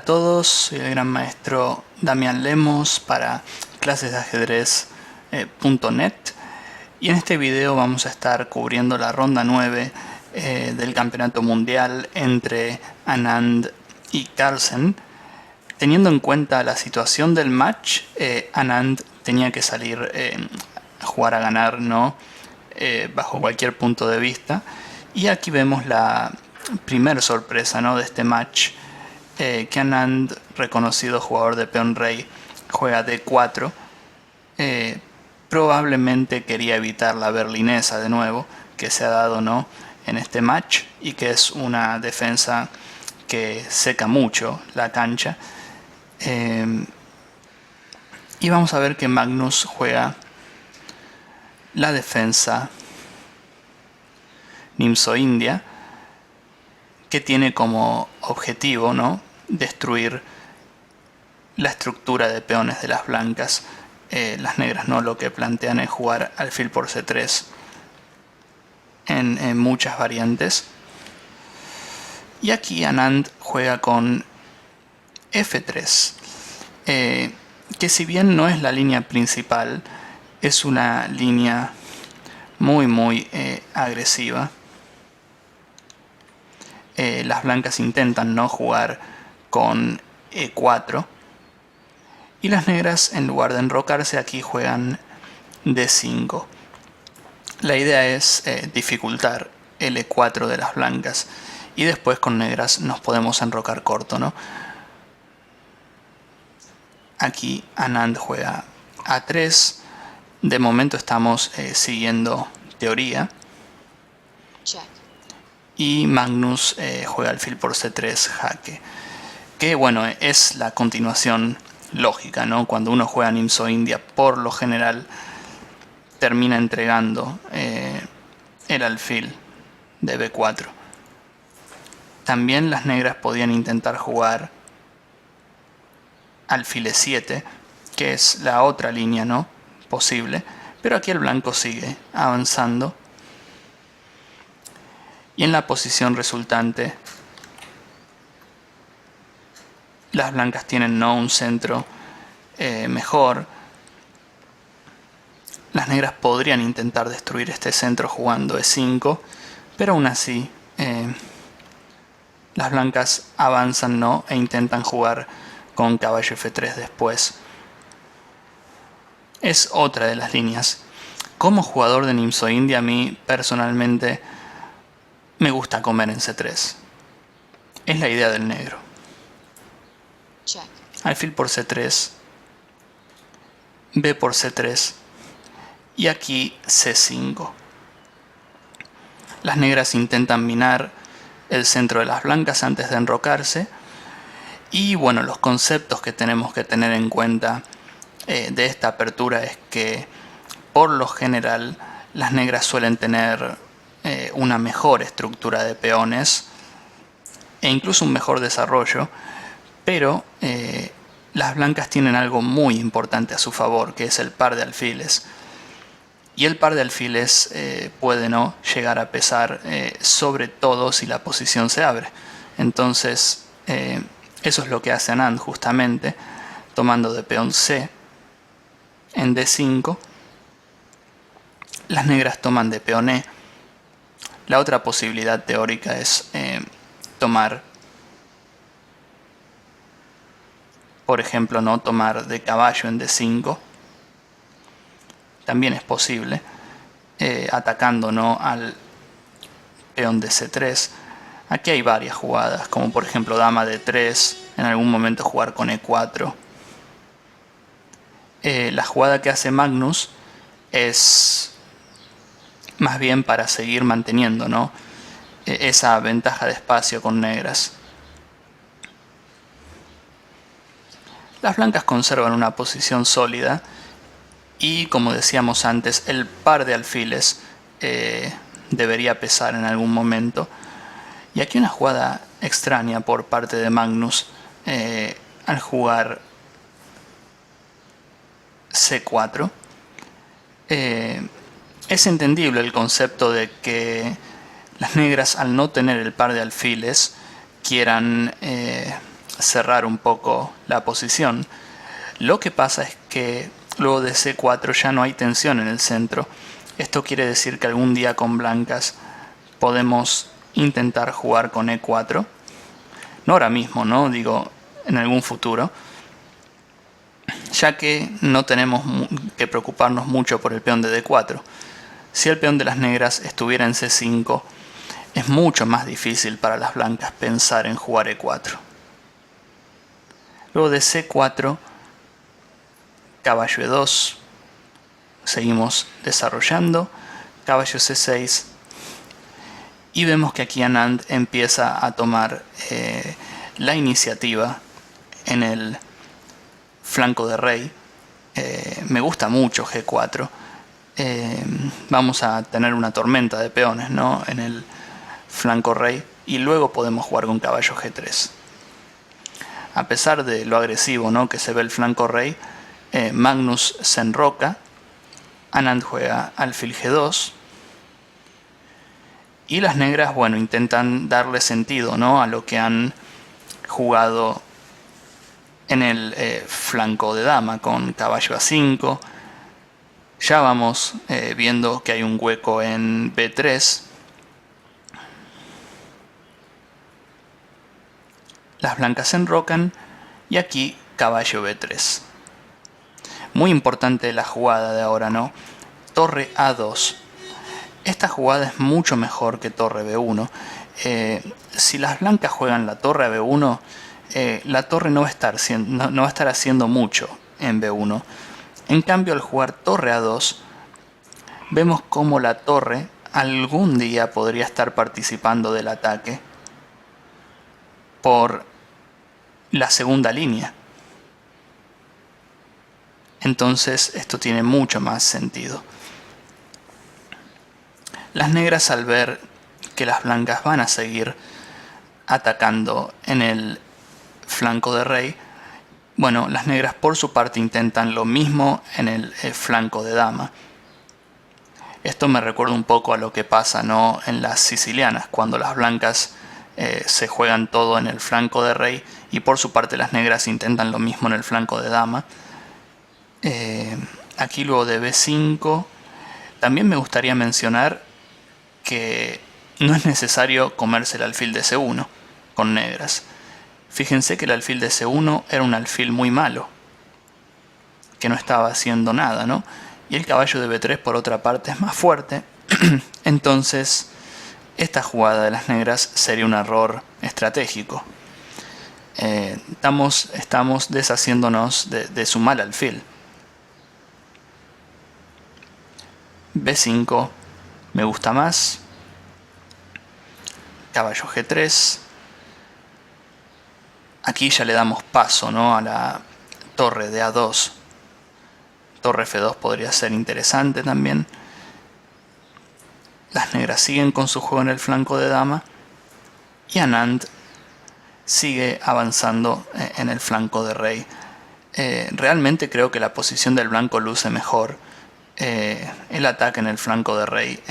Hola a todos, soy el gran maestro Damián Lemos para clasesdeajedrez.net y en este video vamos a estar cubriendo la ronda 9 del campeonato mundial entre Anand y Carlsen. Teniendo en cuenta la situación del match, Anand tenía que salir a jugar a ganar, ¿no? Bajo cualquier punto de vista. Y aquí vemos la primer sorpresa, ¿no?, de este match. Que Anand, reconocido jugador de peón rey, juega D4. Probablemente quería evitar la berlinesa de nuevo, que se ha dado, ¿no?, en este match, y que es una defensa que seca mucho la cancha. Y vamos a ver que Magnus juega la defensa Nimzo-India, que tiene como objetivo, ¿no?, destruir la estructura de peones de las blancas. Las negras no lo que plantean es jugar alfil por C3 en muchas variantes. Y aquí Anand juega con F3, que si bien no es la línea principal, es una línea muy agresiva. Las blancas intentan no jugar con E4 y las negras, en lugar de enrocarse, aquí juegan D5. La idea es dificultar el E4 de las blancas y después con negras nos podemos enrocar corto, ¿no? Aquí Anand juega A3. De momento estamos siguiendo teoría. Y Magnus juega alfil por C3 jaque, que bueno, es la continuación lógica, ¿no? Cuando uno juega Nimzo-India, por lo general termina entregando el alfil de B4. También las negras podían intentar jugar alfil E7, que es la otra línea, ¿no?, posible, pero aquí el blanco sigue avanzando. Y en la posición resultante, las blancas tienen, ¿no?, un centro mejor. Las negras podrían intentar destruir este centro jugando E5, pero aún así las blancas avanzan, ¿no?, e intentan jugar con caballo F3 después. Es otra de las líneas. Como jugador de Nimzo-India, a mí personalmente me gusta comer en C3. Es la idea del negro. Alfil por C3, B por C3 y aquí C5. Las negras intentan minar el centro de las blancas antes de enrocarse. Y bueno, los conceptos que tenemos que tener en cuenta de esta apertura es que por lo general las negras suelen tener una mejor estructura de peones e incluso un mejor desarrollo, pero las blancas tienen algo muy importante a su favor, que es el par de alfiles. Y el par de alfiles puede no llegar a pesar, sobre todo si la posición se abre. Entonces eso es lo que hace Anand, justamente tomando de peón C en D5. Las negras toman de peón E. La otra posibilidad teórica es tomar, por ejemplo, no tomar de caballo en D5. También es posible, atacando, ¿no?, al peón de C3. Aquí hay varias jugadas, como por ejemplo dama D3, en algún momento jugar con E4. La jugada que hace Magnus es más bien para seguir manteniendo, ¿no?, esa ventaja de espacio con negras. Las blancas conservan una posición sólida y, como decíamos antes, el par de alfiles debería pesar en algún momento. Y aquí una jugada extraña por parte de Magnus al jugar C4. Es entendible el concepto de que las negras, al no tener el par de alfiles, quieran cerrar un poco la posición. Lo que pasa es que luego de C4 ya no hay tensión en el centro. Esto quiere decir que algún día con blancas podemos intentar jugar con E4. No ahora mismo, ¿no? Digo, en algún futuro. Ya que no tenemos que preocuparnos mucho por el peón de D4. Si el peón de las negras estuviera en C5, es mucho más difícil para las blancas pensar en jugar E4. Luego de C4, caballo E2, seguimos desarrollando, caballo C6, y vemos que aquí Anand empieza a tomar la iniciativa en el flanco de rey. Me gusta mucho G4. Vamos a tener una tormenta de peones, ¿no?, en el flanco rey, y luego podemos jugar con caballo G3. A pesar de lo agresivo, ¿no?, que se ve el flanco rey, Magnus se enroca, Anand juega alfil G2, y las negras, bueno, intentan darle sentido, ¿no?, a lo que han jugado en el flanco de dama con caballo A5. Ya vamos viendo que hay un hueco en B3. Las blancas se enrocan y aquí caballo B3. Muy importante la jugada de ahora, ¿no? Torre A2. Esta jugada es mucho mejor que torre B1. Si las blancas juegan la torre a B1, la torre no va a estar haciendo mucho en B1. En cambio, al jugar torre A2, vemos cómo la torre algún día podría estar participando del ataque por la segunda línea. Entonces esto tiene mucho más sentido. Las negras, al ver que las blancas van a seguir atacando en el flanco de rey, bueno, las negras por su parte intentan lo mismo en el flanco de dama. Esto me recuerda un poco a lo que pasa, ¿no?, en las sicilianas, cuando las blancas se juegan todo en el flanco de rey y por su parte las negras intentan lo mismo en el flanco de dama. Aquí luego de B5 también me gustaría mencionar que no es necesario comerse el alfil de C1 con negras. Fíjense que el alfil de C1 era un alfil muy malo, que no estaba haciendo nada, ¿no? Y el caballo de B3 por otra parte es más fuerte. Entonces esta jugada de las negras sería un error estratégico. Estamos deshaciéndonos de su mal alfil. B5 me gusta más. Caballo G3. Aquí ya le damos paso, ¿no?, a la torre de A2. Torre F2 podría ser interesante también. Las negras siguen con su juego en el flanco de dama y Anand sigue avanzando en el flanco de rey. Realmente creo que la posición del blanco luce mejor. El ataque en el flanco de rey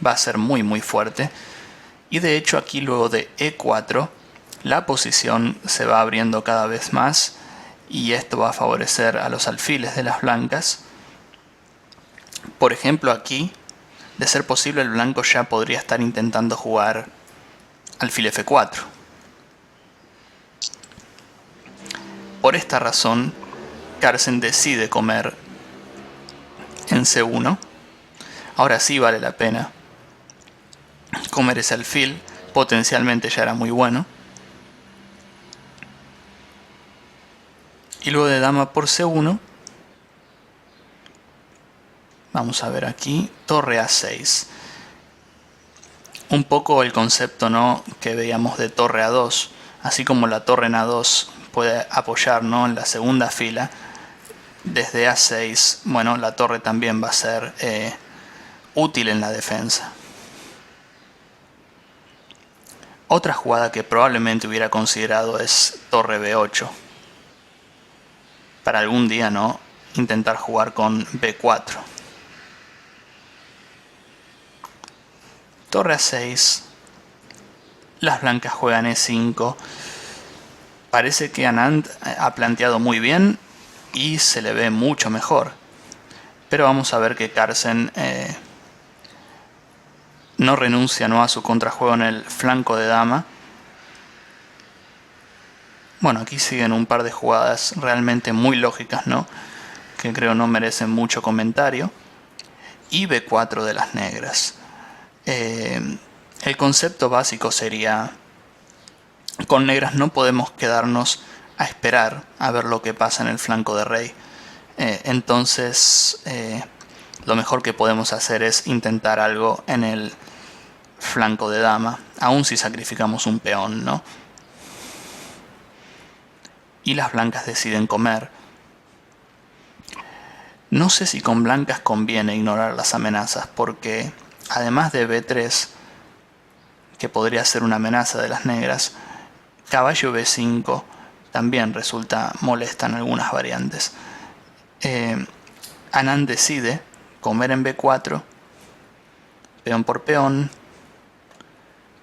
va a ser muy muy fuerte, y de hecho aquí luego de E4 la posición se va abriendo cada vez más y esto va a favorecer a los alfiles de las blancas. Por ejemplo, aquí, de ser posible, el blanco ya podría estar intentando jugar alfil F4. Por esta razón, Carlsen decide comer en C1. Ahora sí vale la pena comer ese alfil, potencialmente ya era muy bueno. Y luego de dama por C1, vamos a ver aquí, torre A6. Un poco el concepto, ¿no?, que veíamos de torre A2. Así como la torre en A2 puede apoyar, ¿no?, en la segunda fila, desde A6, bueno, la torre también va a ser útil en la defensa. Otra jugada que probablemente hubiera considerado es torre B8. Para algún día, ¿no?, intentar jugar con B4. Torre A6. Las blancas juegan E5. Parece que Anand ha planteado muy bien y se le ve mucho mejor. Pero vamos a ver que Carlsen no renuncia, ¿no?, a su contrajuego en el flanco de dama. Bueno, aquí siguen un par de jugadas realmente muy lógicas, ¿no?, que creo no merecen mucho comentario. Y B4 de las negras. El concepto básico sería: con negras no podemos quedarnos a esperar a ver lo que pasa en el flanco de rey. Entonces lo mejor que podemos hacer es intentar algo en el flanco de dama, aun si sacrificamos un peón, ¿no? Y las blancas deciden comer. No sé si con blancas conviene ignorar las amenazas, porque además de B3, que podría ser una amenaza de las negras, caballo B5 también resulta molesta en algunas variantes. Anand decide comer en B4, peón por peón,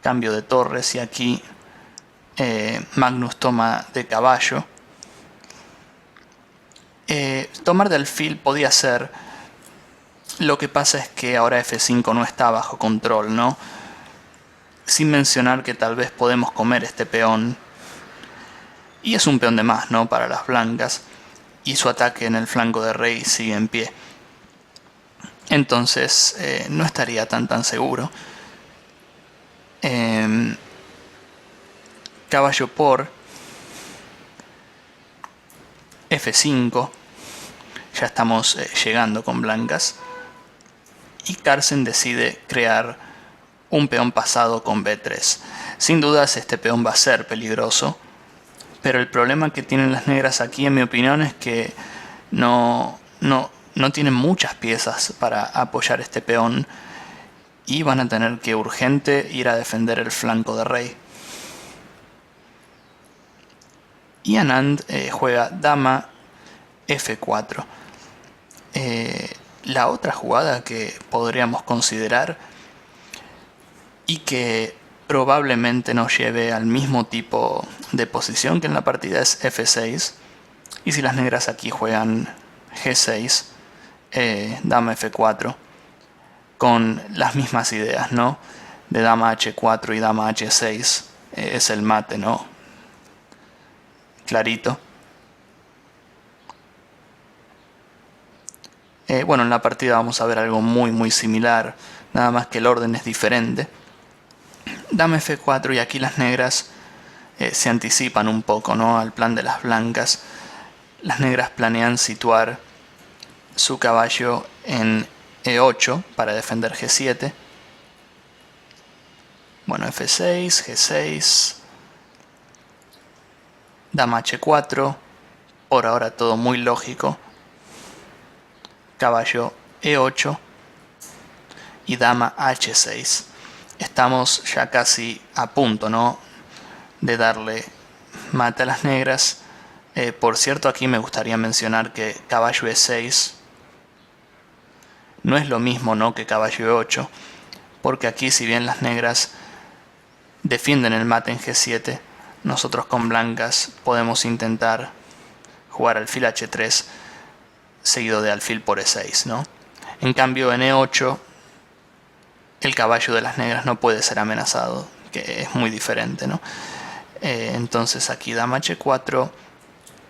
cambio de torres, y aquí Magnus toma de caballo. Tomar de alfil podía ser. Lo que pasa es que ahora F5 no está bajo control, ¿no? Sin mencionar que tal vez podemos comer este peón. Y es un peón de más, ¿no?, para las blancas. Y su ataque en el flanco de rey sigue en pie. Entonces no estaría tan seguro. Caballo por F5. Ya estamos llegando con blancas. Y Carlsen decide crear un peón pasado con B3. Sin dudas este peón va a ser peligroso. Pero el problema que tienen las negras aquí, en mi opinión, es que no tienen muchas piezas para apoyar este peón. Y van a tener que urgente ir a defender el flanco de rey. Y Anand juega dama F4. La otra jugada que podríamos considerar, y que probablemente nos lleve al mismo tipo de posición que en la partida, es F6. Y si las negras aquí juegan G6, dama F4, con las mismas ideas, ¿no?, de dama H4 y dama H6, es el mate, ¿no?, clarito. Bueno, en la partida vamos a ver algo muy similar, nada más que el orden es diferente. Dama F4, y aquí las negras se anticipan un poco, ¿no?, al plan de las blancas. Las negras planean situar su caballo en E8 para defender G7. Bueno, F6, G6, dama H4, por ahora todo muy lógico. Caballo E8 y dama H6. Estamos ya casi a punto, ¿no?, de darle mate a las negras. Por cierto, aquí me gustaría mencionar que caballo E6 no es lo mismo, ¿no?, que caballo E8, porque aquí, si bien las negras defienden el mate en G7, nosotros con blancas podemos intentar jugar alfil H3 seguido de alfil por E6, ¿no? En cambio, en E8 el caballo de las negras no puede ser amenazado, que es muy diferente, ¿no? Entonces aquí dama H4,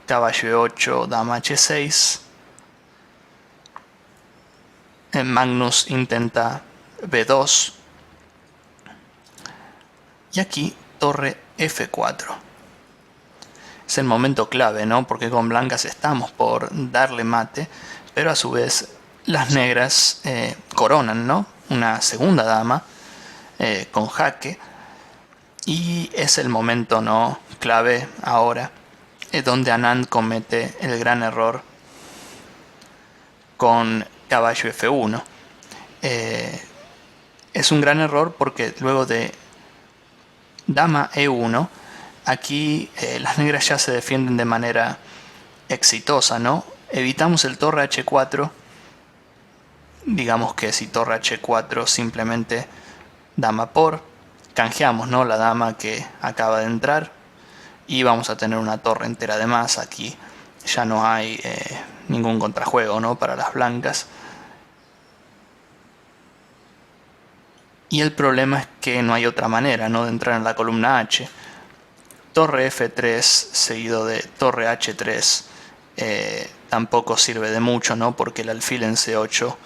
caballo E8, dama H6. Magnus intenta B2. Y aquí torre F4. Es el momento clave, ¿no?, porque con blancas estamos por darle mate, pero a su vez las negras coronan, ¿no?, una segunda dama con jaque. Y es el momento, ¿no?, clave ahora, donde Anand comete el gran error con caballo F1. Es un gran error porque luego de dama E1, aquí las negras ya se defienden de manera exitosa, ¿no? Evitamos el torre H4. Digamos que si torre H4, simplemente dama por, canjeamos, ¿no?, la dama que acaba de entrar. y vamos a tener una torre entera de más. Aquí ya no hay ningún contrajuego, ¿no?, para las blancas. Y el problema es que no hay otra manera, ¿no?, de entrar en la columna H. Torre F3 seguido de torre H3 tampoco sirve de mucho, ¿no?, porque el alfil en C8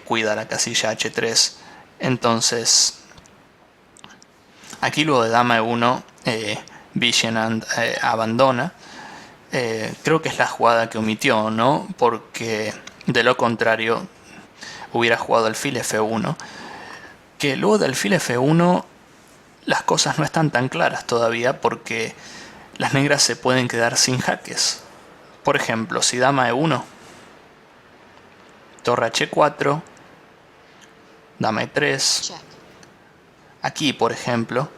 cuida la casilla H3. Entonces aquí luego de dama E1 Vigeland abandona. Creo que es la jugada que omitió, ¿no?, porque de lo contrario hubiera jugado alfil F1, que luego de alfil F1 las cosas no están tan claras todavía, porque las negras se pueden quedar sin jaques. Por ejemplo, si dama E1, torre H4, dama E3, aquí por ejemplo,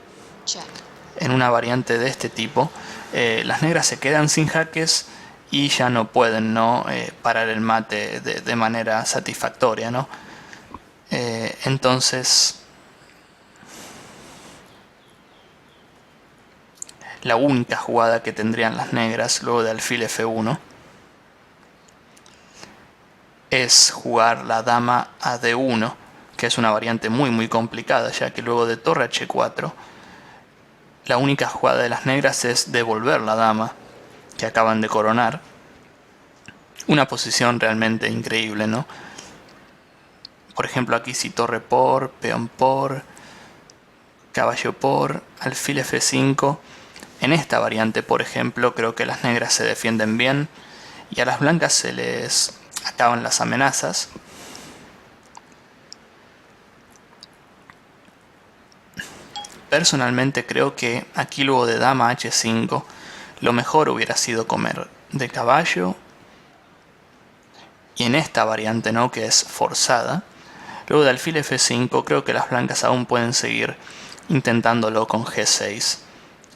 en una variante de este tipo, las negras se quedan sin jaques y ya no pueden, ¿no?, parar el mate de manera satisfactoria, ¿no? Entonces la única jugada que tendrían las negras luego de alfil F1 es jugar la dama a D1, que es una variante muy complicada, ya que luego de torre H4 la única jugada de las negras es devolver la dama que acaban de coronar. Una posición realmente increíble, ¿no? Por ejemplo, aquí si torre por, peón por, caballo por, alfil F5. En esta variante, por ejemplo, creo que las negras se defienden bien y a las blancas se les acaban las amenazas. Personalmente creo que aquí luego de dama H5 lo mejor hubiera sido comer de caballo, y en esta variante, ¿no?, que es forzada, luego de alfil F5 creo que las blancas aún pueden seguir intentándolo con G6.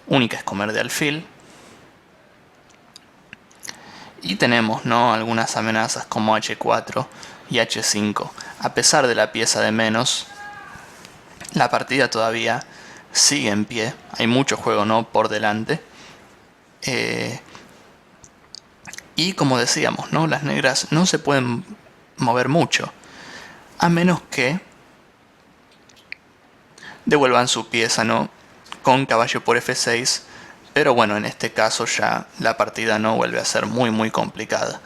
Única es comer de alfil. Y tenemos, ¿no?, algunas amenazas como H4 y H5. A pesar de la pieza de menos, la partida todavía sigue en pie. Hay mucho juego, ¿no?, por delante. Y como decíamos, ¿no?, las negras no se pueden mover mucho, a menos que devuelvan su pieza, ¿no?, con caballo por F6. Pero bueno, en este caso ya la partida no vuelve a ser muy complicada.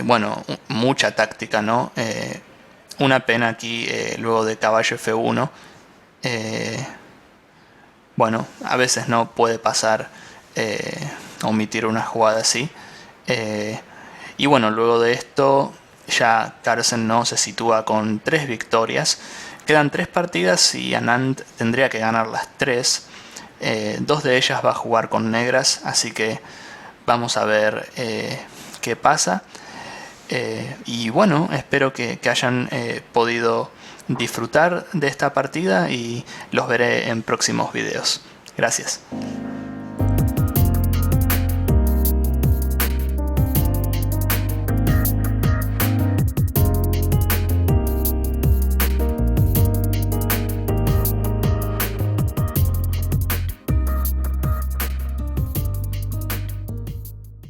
Bueno, mucha táctica, ¿no? Una pena aquí luego de caballo F1. Bueno, a veces no puede pasar omitir una jugada así. Y bueno, luego de esto ya Carlsen, ¿no?, se sitúa con 3 victorias. Quedan 3 partidas y Anand tendría que ganar las 3. 2 de ellas va a jugar con negras, así que vamos a ver qué pasa. Y bueno, espero que hayan podido disfrutar de esta partida y los veré en próximos videos. Gracias.